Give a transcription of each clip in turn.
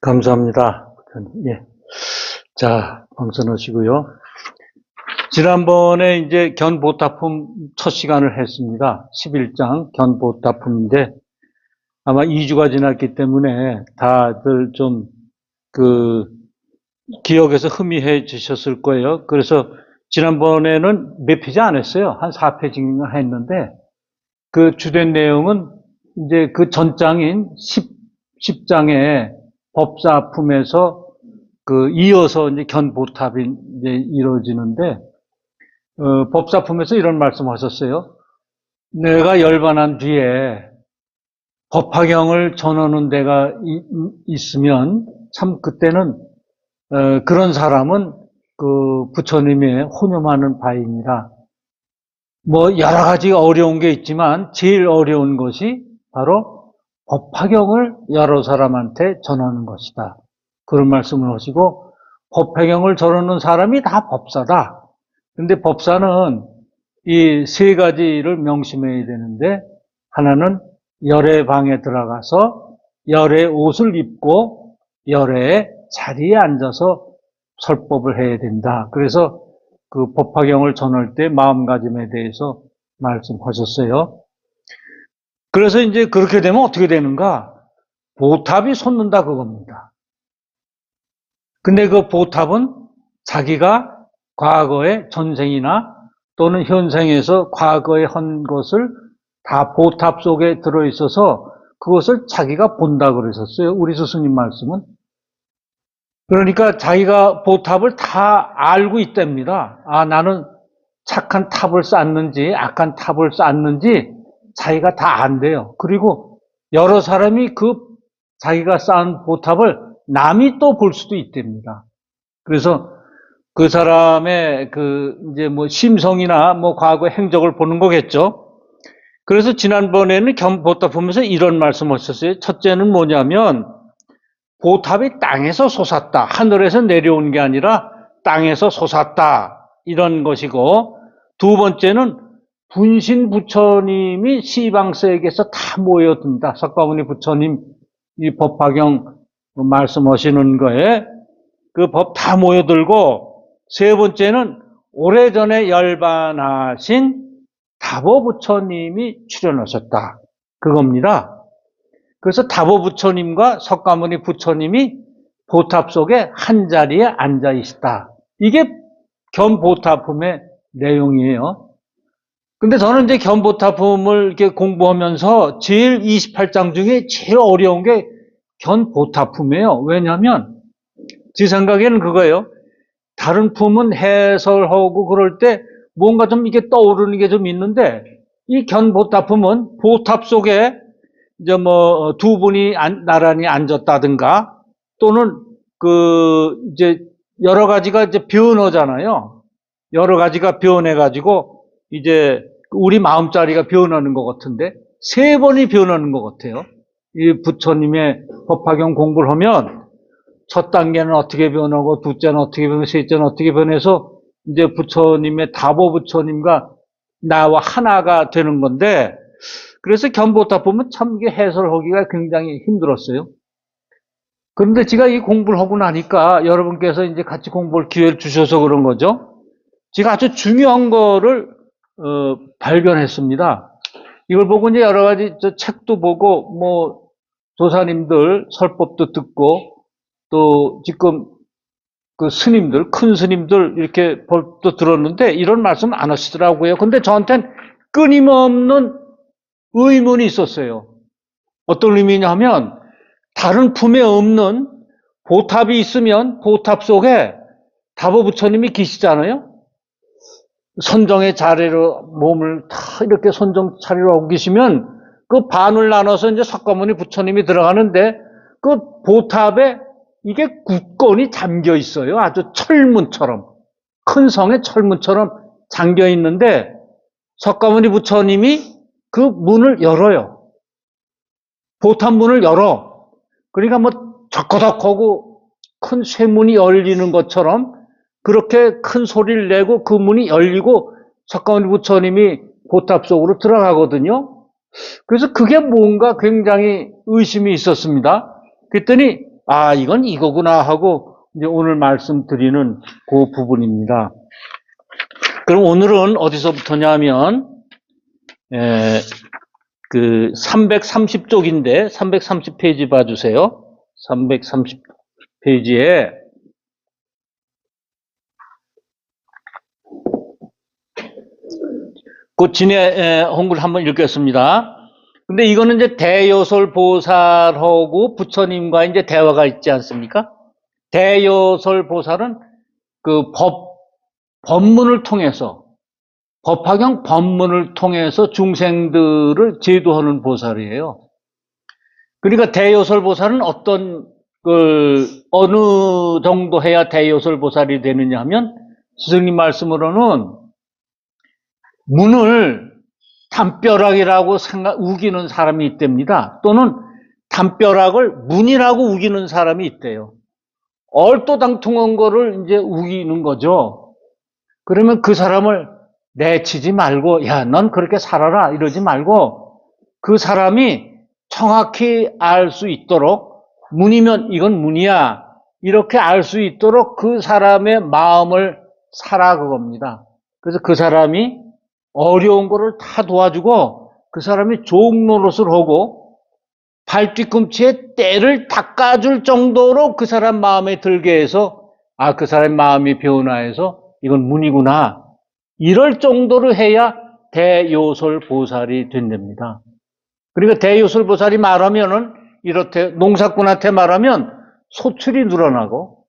감사합니다. 예. 자, 방선하시고요. 지난번에 이제 견보타품 첫 시간을 했습니다. 11장 견보타품인데 아마 2주가 지났기 때문에 다들 좀 기억에서 희미해지셨을 거예요. 그래서 지난번에는 몇 페이지 안 했어요. 한 4페이지인가 했는데 그 주된 내용은 이제 그 전장인 10장의 법사품에서 이어서 이제 견보탑이 이제 이루어지는데, 법사품에서 이런 말씀 하셨어요. 내가 열반한 뒤에 법화경을 전하는 데가 있으면 참 그때는, 그런 사람은 부처님의 혼용하는 바이니라. 뭐 여러 가지 어려운 게 있지만 제일 어려운 것이 바로 법화경을 여러 사람한테 전하는 것이다. 그런 말씀을 하시고 법화경을 전하는 사람이 다 법사다. 근데 법사는 이 세 가지를 명심해야 되는데 하나는 열의 방에 들어가서 열의 옷을 입고 열의 자리에 앉아서 설법을 해야 된다. 그래서 그 법화경을 전할 때 마음가짐에 대해서 말씀하셨어요. 그래서 이제 그렇게 되면 어떻게 되는가? 보탑이 솟는다 그겁니다. 근데 그 보탑은 자기가 과거의 전생이나 또는 현생에서 과거에 한 것을 다 보탑 속에 들어있어서 그것을 자기가 본다 그러셨어요. 우리 스승님 말씀은. 그러니까 자기가 보탑을 다 알고 있답니다. 아, 나는 착한 탑을 쌓는지 악한 탑을 쌓는지 자기가 다 안돼요. 그리고 여러 사람이 그 자기가 쌓은 보탑을 남이 또 볼 수도 있답니다. 그래서 그 사람의 이제 뭐 심성이나 뭐 과거 행적을 보는 거겠죠. 그래서 지난번에는 견보탑 보면서 이런 말씀 하셨어요. 첫째는 뭐냐면 보탑이 땅에서 솟았다. 하늘에서 내려온 게 아니라 땅에서 솟았다. 이런 것이고, 두 번째는 분신 부처님이 시방세계에서 다 모여든다. 석가모니 부처님 이 법화경 말씀하시는 거에 그 법 다 모여들고, 세 번째는 오래전에 열반하신 다보 부처님이 출연하셨다. 그겁니다. 그래서 다보 부처님과 석가모니 부처님이 보탑 속에 한 자리에 앉아 있다. 이게 견보타품의 내용이에요. 근데 저는 이제 견보타품을 이렇게 공부하면서 제일 28장 중에 제일 어려운 게 견보타품이에요. 왜냐하면 제 생각에는 그거예요. 다른 품은 해설하고 그럴 때 뭔가 좀 이게 떠오르는 게 좀 있는데 이 견보타품은 보탑 속에 이제 뭐 두 분이 나란히 앉았다든가 또는 이제 여러 가지가 이제 변하잖아요. 여러 가지가 변해가지고 이제 우리 마음자리가 변하는 것 같은데 세 번이 변하는 것 같아요. 이 부처님의 법화경 공부를 하면 첫 단계는 어떻게 변하고 둘째는 어떻게 변하고 셋째는 어떻게 변해서 이제 부처님의 다보 부처님과 나와 하나가 되는 건데 그래서 견보탑 보면 참 이게 해설하기가 굉장히 힘들었어요. 그런데 제가 이 공부를 하고 나니까 여러분께서 이제 같이 공부할 기회를 주셔서 그런 거죠. 제가 아주 중요한 거를 발견했습니다. 이걸 보고 이제 여러 가지 책도 보고 뭐 조사님들 설법도 듣고 또 지금 그 스님들 큰 스님들 이렇게 법도 들었는데 이런 말씀 안 하시더라고요. 근데 저한테는 끊임없는 의문이 있었어요. 어떤 의미냐 하면 다른 품에 없는 보탑이 있으면 보탑 속에 다보 부처님이 계시잖아요. 선정의 자리로 몸을 다 이렇게 선정 자리로 하고 계시면 그 반을 나눠서 이제 석가모니 부처님이 들어가는데 그 보탑에 이게 굳건히 잠겨 있어요. 아주 철문처럼 큰 성의 철문처럼 잠겨 있는데 석가모니 부처님이 그 문을 열어요. 보탑 문을 열어. 그러니까 뭐 적거덕하고 큰 쇠문이 열리는 것처럼 그렇게 큰 소리를 내고 그 문이 열리고 석가모니 부처님이 보탑 속으로 들어가거든요. 그래서 그게 뭔가 굉장히 의심이 있었습니다. 그랬더니 아, 이건 이거구나 하고 이제 오늘 말씀드리는 그 부분입니다. 그럼 오늘은 어디서부터냐면, 그 330쪽인데 330페이지 봐주세요. 330페이지에 그 진해 홍구를 한번 읽겠습니다. 근데 이거는 이제 대요설 보살하고 부처님과 이제 대화가 있지 않습니까? 대요설 보살은 그 법문을 통해서, 법화경 법문을 통해서 중생들을 제도하는 보살이에요. 그러니까 대요설 보살은 어느 정도 해야 대요설 보살이 되느냐 하면, 스승님 말씀으로는 문을 담벼락이라고 우기는 사람이 있답니다. 또는 담벼락을 문이라고 우기는 사람이 있대요. 얼토당통한 거를 이제 우기는 거죠. 그러면 그 사람을 내치지 말고, 야, 넌 그렇게 살아라 이러지 말고, 그 사람이 정확히 알 수 있도록, 문이면 이건 문이야 이렇게 알 수 있도록 그 사람의 마음을 사라 그겁니다. 그래서 그 사람이 어려운 거를 다 도와주고, 그 사람이 좋은 노릇을 하고 발뒤꿈치에 때를 닦아줄 정도로 그 사람 마음에 들게 해서, 아, 그 사람 마음이 변화해서 이건 문이구나, 이럴 정도로 해야 대요설 보살이 된답니다. 그러니까 대요설 보살이 말하면은 이렇대, 농사꾼한테 말하면 소출이 늘어나고,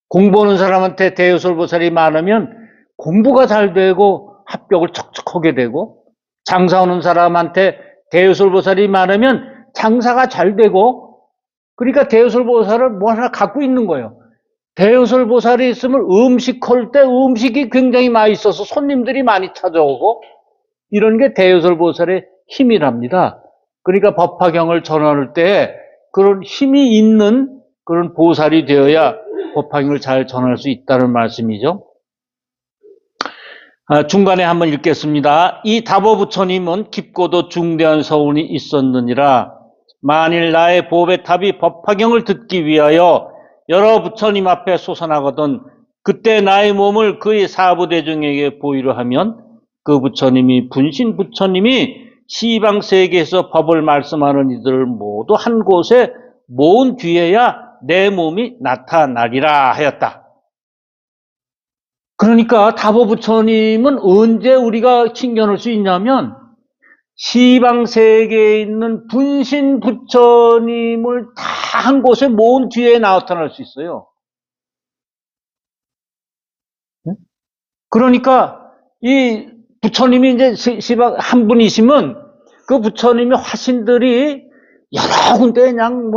공부하는 사람한테 대요설 보살이 말하면 공부가 잘 되고 합격을 척척하게 되고, 장사하는 사람한테 대요설 보살이 말하면 장사가 잘 되고, 그러니까 대요설 보살을 뭐 하나 갖고 있는 거예요. 대요설 보살이 있으면 음식할 때 음식이 굉장히 맛있어서 손님들이 많이 찾아오고, 이런 게 대요설 보살의 힘이랍니다. 그러니까 법화경을 전할 때 그런 힘이 있는 그런 보살이 되어야 법화경을 잘 전할 수 있다는 말씀이죠. 중간에 한번 읽겠습니다. 이 다보 부처님은 깊고도 중대한 서운이 있었느니라. 만일 나의 보배 탑이 법화경을 듣기 위하여 여러 부처님 앞에 솟아나거든 그때 나의 몸을 그의 사부대중에게 보이려 하면, 그 부처님이 분신 부처님이 시방 세계에서 법을 말씀하는 이들을 모두 한 곳에 모은 뒤에야 내 몸이 나타나리라 하였다. 그러니까 다보 부처님은 언제 우리가 친견할 수 있냐면, 시방 세계에 있는 분신 부처님을 다 한 곳에 모은 뒤에 나타날 수 있어요. 그러니까 이 부처님이 이제 시방 한 분이시면 그 부처님의 화신들이 여러 군데 그냥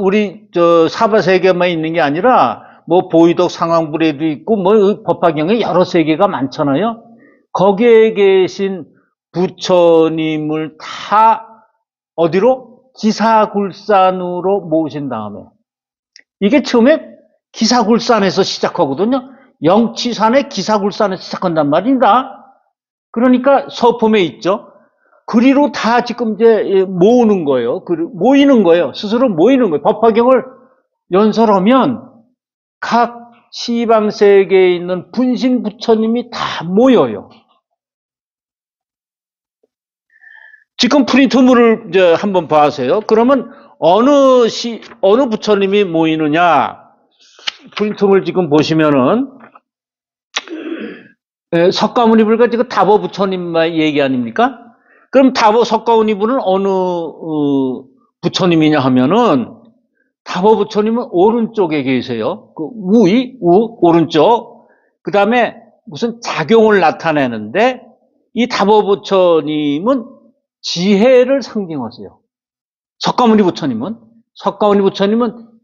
우리 사바 세계만 있는 게 아니라 보이덕 상황불에도 있고 법화경에 여러 세계가 많잖아요. 거기에 계신 부처님을 다 어디로? 기사굴산으로 모으신 다음에, 이게 처음에 기사굴산에서 시작하거든요. 영치산의 기사굴산에서 시작한단 말입니다. 그러니까 서품에 있죠. 그리로 다 지금 이제 모으는 거예요. 모이는 거예요. 스스로 모이는 거예요. 법화경을 연설하면 각 시방 세계에 있는 분신 부처님이 다 모여요. 지금 프린트물을 이제 한번 봐세요. 그러면 어느 부처님이 모이느냐? 프린트물 지금 보시면은 석가모니불과 지금 다보 부처님만 얘기 아닙니까? 그럼 다보 석가모니불은 어느 부처님이냐 하면은, 다보 부처님은 오른쪽에 계세요. 그 오른쪽. 그 다음에 무슨 작용을 나타내는데, 이 다보 부처님은 지혜를 상징하세요. 석가모니 부처님은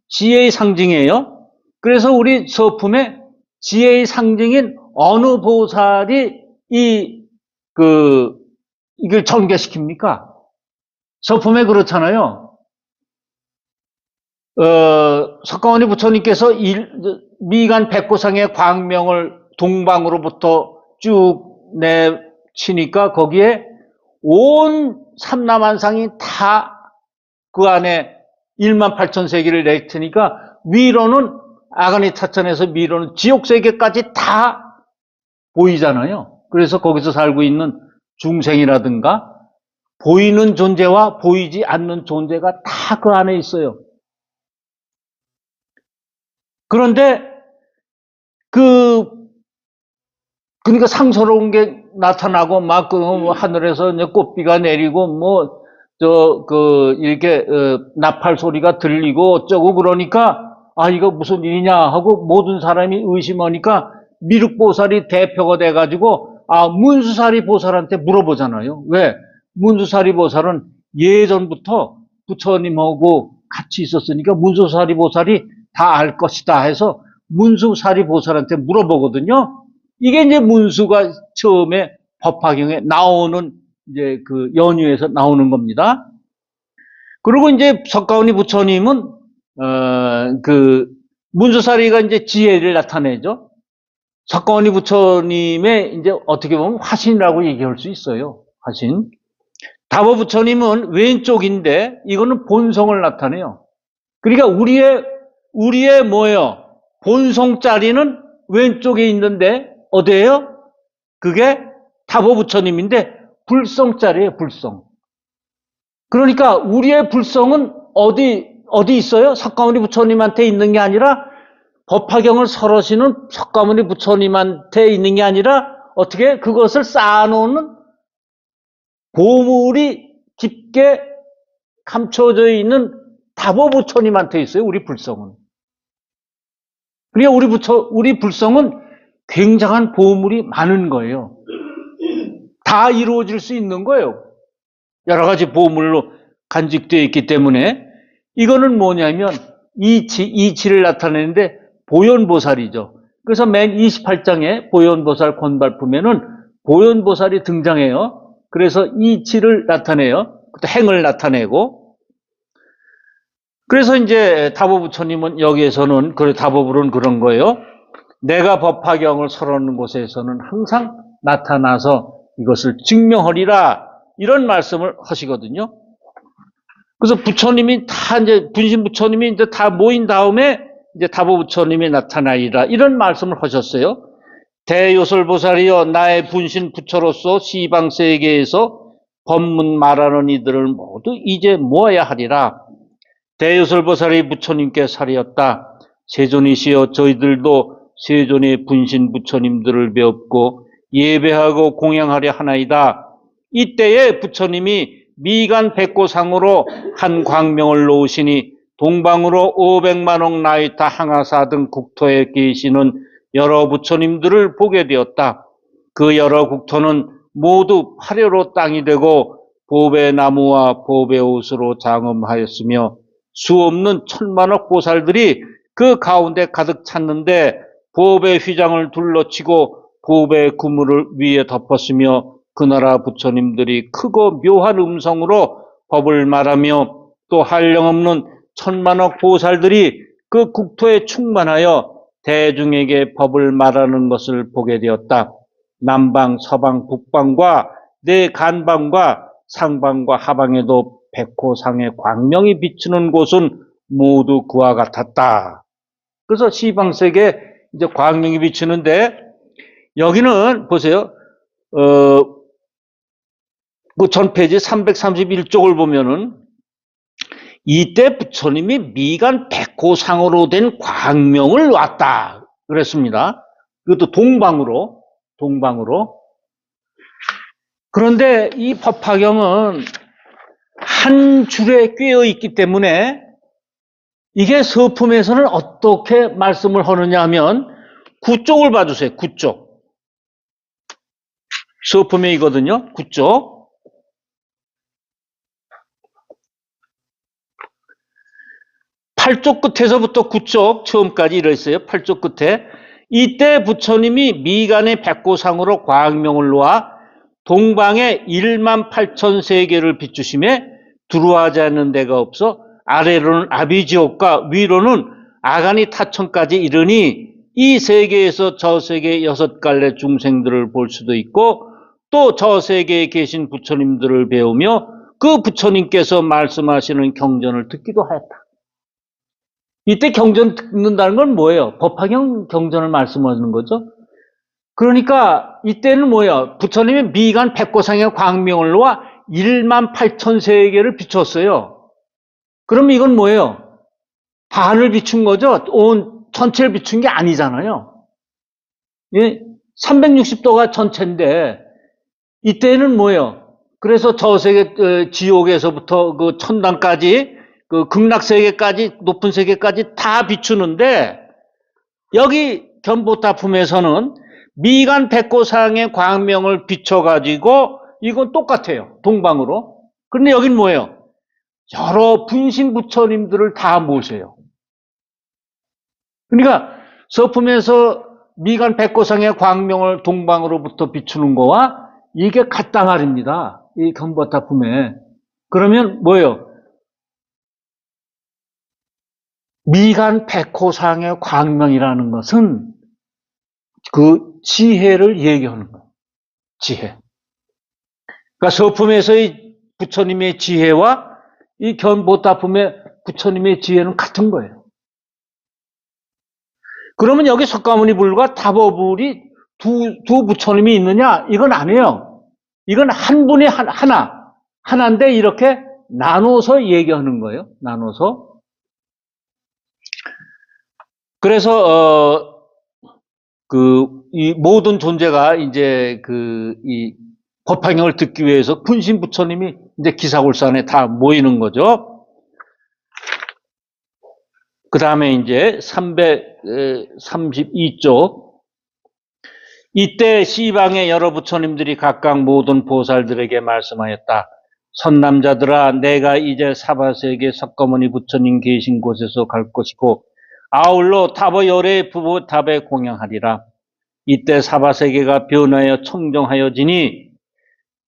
지혜의 상징이에요. 그래서 우리 서품에 지혜의 상징인 어느 보살이 이걸 전개시킵니까? 서품에 그렇잖아요. 석가모니 부처님께서 미간 백고상의 광명을 동방으로부터 쭉 내치니까 거기에 온 삼라만상이 다 그 안에 1만 8천 세계를 낼 테니까 위로는 아가니 타천에서 위로는 지옥 세계까지 다 보이잖아요. 그래서 거기서 살고 있는 중생이라든가 보이는 존재와 보이지 않는 존재가 다 그 안에 있어요. 그런데 그러니까 상서로운 게 나타나고 막 하늘에서 이제 꽃비가 내리고 이렇게 나팔 소리가 들리고 어쩌고 그러니까 이거 무슨 일이냐 하고 모든 사람이 의심하니까 미륵보살이 대표가 돼가지고 문수사리 보살한테 물어보잖아요. 왜? 문수사리 보살은 예전부터 부처님하고 같이 있었으니까 문수사리 보살이 다 알 것이다 해서 문수사리 보살한테 물어보거든요. 이게 이제 문수가 처음에 법화경에 나오는 이제 그 연유에서 나오는 겁니다. 그리고 이제 석가모니 부처님은 문수사리가 이제 지혜를 나타내죠. 석가모니 부처님의 이제 어떻게 보면 화신이라고 얘기할 수 있어요. 화신. 다보 부처님은 왼쪽인데 이거는 본성을 나타내요. 그러니까 우리의 뭐예요? 본성 자리는 왼쪽에 있는데 어디예요? 그게 다보 부처님인데 불성 자리예요. 불성. 그러니까 우리의 불성은 어디 있어요? 석가모니 부처님한테 있는 게 아니라 법화경을 설하시는 석가모니 부처님한테 있는 게 아니라 어떻게 그것을 쌓아놓는 보물이 깊게 감춰져 있는 다보 부처님한테 있어요. 우리 불성은. 그러니까 우리 불성은 굉장한 보물이 많은 거예요. 다 이루어질 수 있는 거예요. 여러 가지 보물로 간직되어 있기 때문에 이거는 뭐냐면 이치를 나타내는데 보현보살이죠. 그래서 맨 28장에 보현보살 권발품에는 보현보살이 등장해요. 그래서 이치를 나타내요. 또 행을 나타내고. 그래서 이제 다보 부처님은 여기에서는 다보불은 그런 거예요. 내가 법화경을 설하는 곳에서는 항상 나타나서 이것을 증명하리라 이런 말씀을 하시거든요. 그래서 부처님이 다 이제 분신 부처님이 이제 다 모인 다음에 이제 다보 부처님이 나타나리라 이런 말씀을 하셨어요. 대요설보살이여 나의 분신 부처로서 시방 세계에서 법문 말하는 이들을 모두 이제 모아야 하리라. 대요설보살이 부처님께 살이었다. 세존이시여 저희들도 세존의 분신 부처님들을 배웠고 예배하고 공양하려 하나이다. 이때에 부처님이 미간 백고상으로 한 광명을 놓으시니 동방으로 500만억 나이타 항아사 등 국토에 계시는 여러 부처님들을 보게 되었다. 그 여러 국토는 모두 파려로 땅이 되고 보배 나무와 보배 옷으로 장엄하였으며 수없는 천만억 보살들이 그 가운데 가득 찼는데 보배 휘장을 둘러치고 보배 그물을 위에 덮었으며 그 나라 부처님들이 크고 묘한 음성으로 법을 말하며 또 한량없는 천만억 보살들이 그 국토에 충만하여 대중에게 법을 말하는 것을 보게 되었다. 남방, 서방, 북방과 내 간방과 상방과 하방에도 백호상의 광명이 비추는 곳은 모두 그와 같았다. 그래서 시방세계에 이제 광명이 비추는데 여기는 보세요. 그 전 페이지 331쪽을 보면은 이때 부처님이 미간 백호상으로 된 광명을 놨다 그랬습니다. 이것도 동방으로. 그런데 이 법화경은 한 줄에 꿰어 있기 때문에 이게 서품에서는 어떻게 말씀을 하느냐 하면 9쪽을 봐주세요. 9쪽. 서품에 이거든요. 9쪽. 8쪽 끝에서부터 9쪽 처음까지 이랬어요. 8쪽 끝에. 이때 부처님이 미간의 백고상으로 광명을 놓아 동방에 1만 8천 세계를 비추심에 두루하지 않는 데가 없어 아래로는 아비지옥과 위로는 아가니 타천까지 이르니 이 세계에서 저 세계 6갈래 중생들을 볼 수도 있고 또 저 세계에 계신 부처님들을 배우며 그 부처님께서 말씀하시는 경전을 듣기도 하였다. 이때 경전 듣는다는 건 뭐예요? 법화경 경전을 말씀하는 거죠. 그러니까 이때는 뭐예요? 부처님이 미간 백고상의 광명을 놓아 1만 8천 세계를 비췄어요. 그럼 이건 뭐예요? 반을 비춘 거죠? 온 전체를 비춘 게 아니잖아요. 예? 360도가 전체인데 이때는 뭐예요? 그래서 저세계 지옥에서부터 그 천당까지 그 극락세계까지 높은 세계까지 다 비추는데 여기 견보타품에서는 미간 백고상의 광명을 비춰가지고 이건 똑같아요. 동방으로. 그런데 여긴 뭐예요? 여러 분신 부처님들을 다 모셔요. 그러니까 서품에서 미간 백고상의 광명을 동방으로부터 비추는 거와 이게 같다 말입니다. 이 견보타품에. 그러면 뭐예요? 미간 백호상의 광명이라는 것은 그 지혜를 얘기하는 거예요. 지혜. 그러니까 서품에서의 부처님의 지혜와 이 견보타품의 부처님의 지혜는 같은 거예요. 그러면 여기 석가모니불과 답어불이 두 부처님이 있느냐? 이건 아니에요. 이건 한 분이 하나인데 이렇게 나눠서 얘기하는 거예요. 나눠서. 그래서 이 모든 존재가 이제 이 법화경을 듣기 위해서 분신 부처님이 이제 기사골산에 다 모이는 거죠. 그 다음에 이제 332쪽. 이때 시방의 여러 부처님들이 각각 모든 보살들에게 말씀하였다. 선남자들아, 내가 이제 사바세계 석가모니 부처님 계신 곳에서 갈 것이고 아울러 답어열의 부보탑에 공양하리라. 이때 사바세계가 변하여 청정하여지니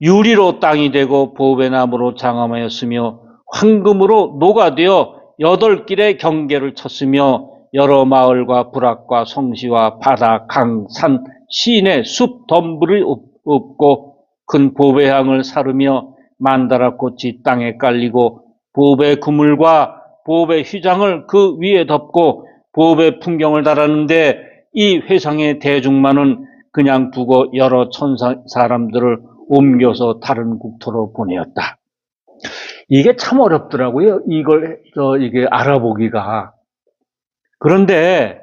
유리로 땅이 되고 보배나무로 장엄하였으며 황금으로 녹아되어 8길의 경계를 쳤으며 여러 마을과 부락과 성시와 바다, 강, 산, 시내, 숲, 덤불이 없고 큰 보배향을 사르며 만다라꽃이 땅에 깔리고 보배 그물과 보배 휘장을 그 위에 덮고 보배 풍경을 달았는데 이 회상의 대중만은 그냥 두고 여러 천사 사람들을 옮겨서 다른 국토로 보내었다. 이게 참 어렵더라고요. 이게 알아보기가. 그런데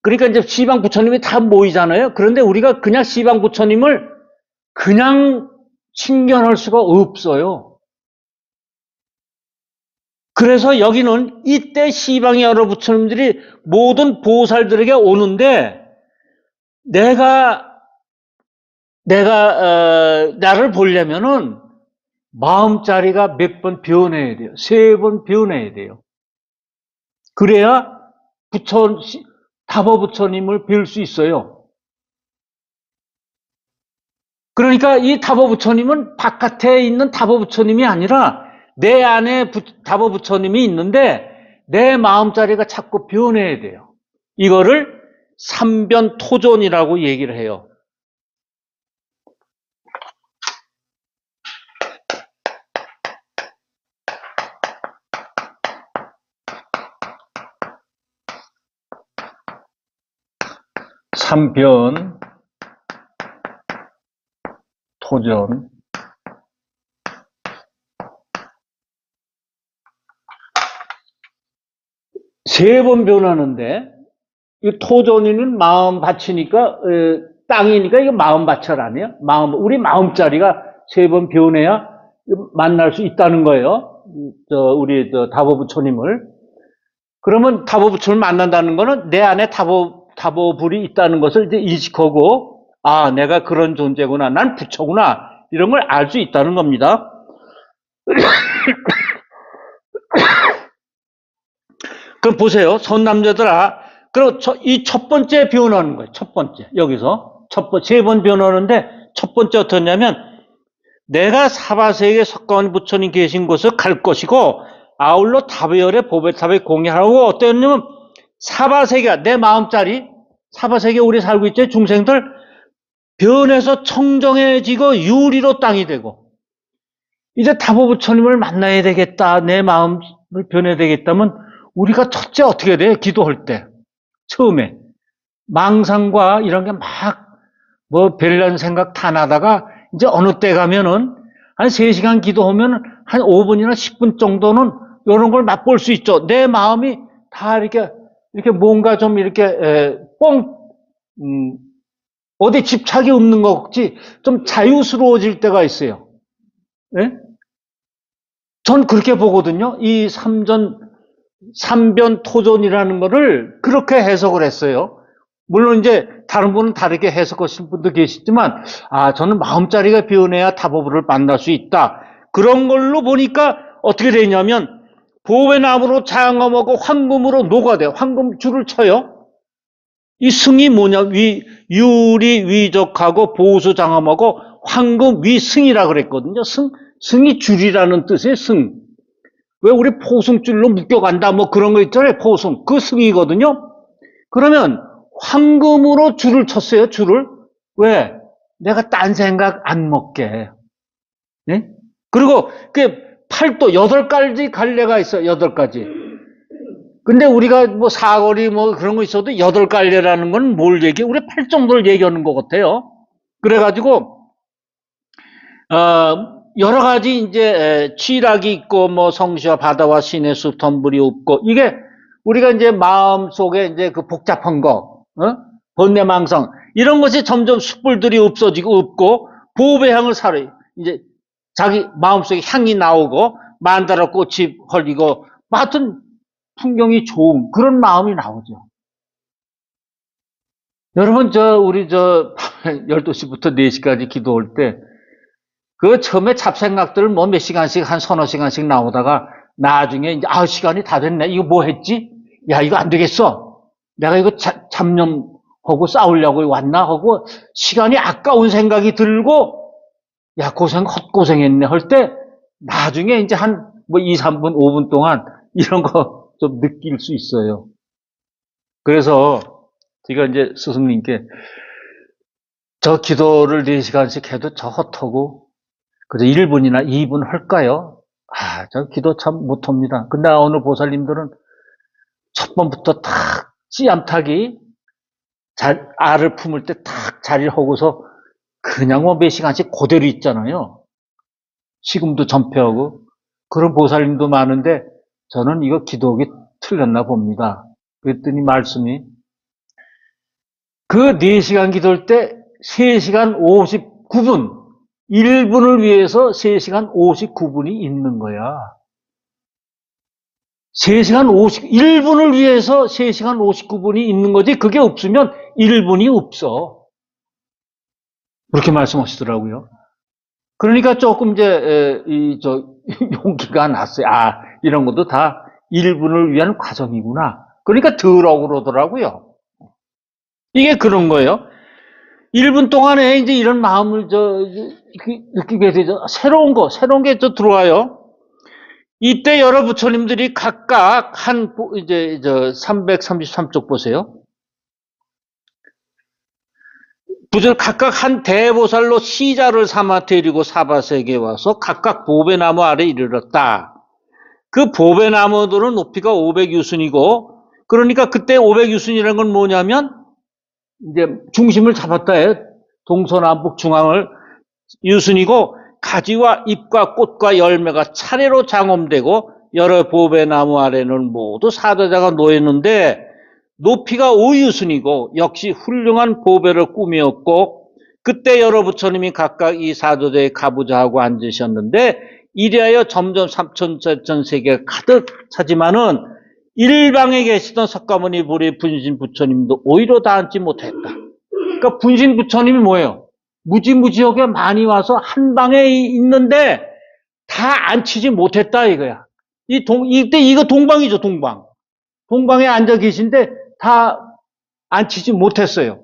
그러니까 이제 시방 부처님이 다 모이잖아요. 그런데 우리가 그냥 시방 부처님을 그냥 신견할 수가 없어요. 그래서 여기는 이때 시방의 여러 부처님들이 모든 보살들에게 오는데 나를 보려면은 마음자리가 몇 번 변해야 돼요. 3번 변해야 돼요. 그래야 답어 부처님을 뵐 수 있어요. 그러니까 이 답어 부처님은 바깥에 있는 답어 부처님이 아니라 내 안에 답어 부처님이 있는데 내 마음자리가 자꾸 변해야 돼요. 이거를 삼변토존이라고 얘기를 해요. 삼변 토존. 세 번 변하는데 이 토존이는 마음 밭이니까 땅이니까 이거 마음 밭을 아니에요? 우리 마음자리가 3번 변해야 만날 수 있다는 거예요. 우리 답어 부처님을. 그러면 답어 부처님을 만난다는 거는 내 안에 답어불이 있다는 것을 이제 인식하고 아, 내가 그런 존재구나. 난 부처구나. 이런 걸 알 수 있다는 겁니다. 그럼 보세요. 선남자들아. 그리고 이 첫 번째 변하는 거예요. 첫 번째. 여기서. 3번 변하는데 첫 번째 어떻냐면 내가 사바세계 석가모니 부처님 계신 곳을 갈 것이고 아울러 답열의 보배탑에 공양하고 어땠냐면 사바세계가 내 마음자리 사바세계 우리 살고 있죠. 중생들 변해서 청정해지고 유리로 땅이 되고 이제 다보부처님을 만나야 되겠다, 내 마음을 변해야 되겠다면 우리가 첫째 어떻게 돼요? 기도할 때 처음에 망상과 이런 게 막 뭐 별난 생각 다 나다가 이제 어느 때 가면은 한 3시간 기도하면 한 5분이나 10분 정도는 이런 걸 맛볼 수 있죠. 내 마음이 다 이렇게 뭔가 좀 이렇게 어디 집착이 없는 것 같이 좀 자유스러워질 때가 있어요. 예? 전 그렇게 보거든요. 이 삼변 토존이라는 거를 그렇게 해석을 했어요. 물론 이제 다른 분은 다르게 해석하신 분도 계시지만, 저는 마음자리가 변해야 타보부를 만날 수 있다. 그런 걸로 보니까 어떻게 되냐면, 보배나무로 장엄하고 황금으로 녹아돼요. 황금 줄을 쳐요. 이 승이 뭐냐? 유리 위적하고 보수 장엄하고 황금 위승이라 그랬거든요. 승이 줄이라는 뜻의 승. 왜 우리 포승줄로 묶여간다 뭐 그런 거 있잖아요. 포승. 그 승이거든요. 그러면 황금으로 줄을 쳤어요. 줄을. 왜? 내가 딴 생각 안 먹게. 네? 그리고 그 팔도 8가지 갈래가 있어요. 8가지. 근데 우리가 뭐 사거리 뭐 그런 거 있어도 8갈래라는 건 뭘 얘기해? 우리 팔 정도를 얘기하는 것 같아요. 그래가지고 여러 가지 이제 취락이 있고 뭐 성시와 바다와 신의 숲 덤불이 없고 이게 우리가 이제 마음 속에 이제 그 복잡한 거, 번뇌망상 이런 것이 점점 숯불들이 없어지고 없고 보배향을 살아요. 이제 자기 마음속에 향이 나오고 만다라 꽃이 헐리고 하여튼 풍경이 좋은 그런 마음이 나오죠. 여러분 우리 12시부터 4시까지 기도할 때 그 처음에 잡생각들을 뭐 몇 시간씩 한 서너 시간씩 나오다가 나중에 이제 시간이 다 됐네. 이거 뭐 했지? 야, 이거 안 되겠어. 내가 이거 잡념하고 싸우려고 왔나 하고 시간이 아까운 생각이 들고 야, 헛고생했네 할 때 나중에 이제 한 뭐 2, 3분, 5분 동안 이런 거 좀 느낄 수 있어요. 그래서 제가 이제 스승님께 저 기도를 4시간씩 해도 저 헛하고 그래서 1분이나 2분 할까요? 저 기도 참 못합니다. 근데 어느 보살님들은 첫 번부터 탁 씨암탉이 알을 품을 때 탁 자리를 하고서 그냥 뭐 몇 시간씩 그대로 있잖아요. 식음도 전폐하고 그런 보살님도 많은데 저는 이거 기도하기 틀렸나 봅니다. 그랬더니 말씀이 그 4시간 기도할 때 3시간 59분 1분을 위해서 3시간 59분이 있는 거야. 1분을 위해서 3시간 59분이 있는 거지 그게 없으면 1분이 없어. 그렇게 말씀하시더라고요. 그러니까 조금 이제 용기가 났어요. 이런 것도 다 1분을 위한 과정이구나. 그러니까 덜 억울하더라고요. 이게 그런 거예요. 1분 동안에 이제 이런 마음을 느끼게 되죠. 새로운 게 들어와요. 이때 여러 부처님들이 각각 333쪽 보세요. 각각 한 대보살로 시자를 삼아 데리고 사바세계에 와서 각각 보배나무 아래 이르렀다. 그 보배나무들은 높이가 500유순이고, 그러니까 그때 500유순이라는 건 뭐냐면, 이제 중심을 잡았다 해요. 동서남북 중앙을 유순이고, 가지와 잎과 꽃과 열매가 차례로 장엄되고, 여러 보배나무 아래는 모두 사도자가 놓였는데, 높이가 5유순이고 역시 훌륭한 보배를 꾸미었고 그때 여러 부처님이 각각 이 사도자에 가부좌하고 앉으셨는데 이래하여 점점 삼천세천 세계가 가득 차지만은 일방에 계시던 석가모니 불의 분신 부처님도 오히려 다 앉지 못했다. 그러니까 분신 부처님이 뭐예요? 무지무지하게 많이 와서 한 방에 있는데 다 앉히지 못했다 이거야. 이때 이거 동방이죠, 동방. 동방에 앉아 계신데 다 앉히지 못했어요.